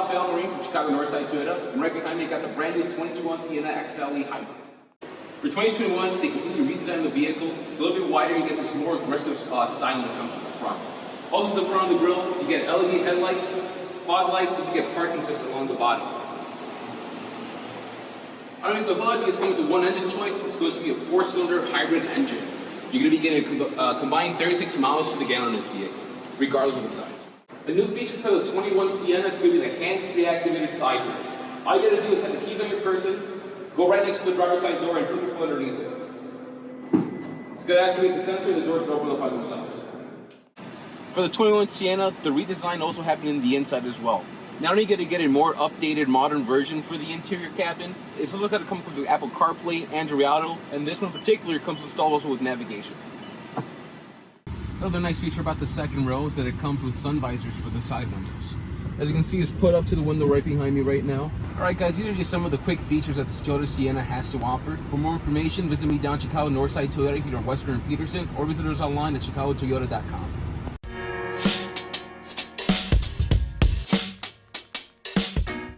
Rafael Marine from Chicago Northside Toyota, and right behind me I got the brand new 2021 Sienna XLE Hybrid. For 2021, they completely redesigned the vehicle. It's a little bit wider, you get this more aggressive styling that comes to the front. Also the front of the grille, you get LED headlights, fog lights, and you get parking just along the bottom. Underneath the hood, it's going to one engine choice. It's going to be a 4-cylinder hybrid engine. You're going to be getting a combined 36 miles to the gallon in this vehicle, regardless of the size. A new feature for the 21 Sienna is going to be the hands-free activated side doors. All you got to do is have the keys on your person, go right next to the driver's side door and put your foot underneath it. It's going to activate the sensor and the doors will open up by themselves. For the 21 Sienna, the redesign also happened in the inside as well. Not only are you going to get a more updated, modern version for the interior cabin, it's also going to come with Apple CarPlay, Android Auto, and this one in particular comes installed also with navigation. Another nice feature about the second row is that it comes with sun visors for the side windows. As you can see, it's put up to the window right behind me right now. Alright guys, these are just some of the quick features that the Toyota Sienna has to offer. For more information, visit me down Chicago Northside Toyota here in Western and Peterson, or visit us online at chicagotoyota.com.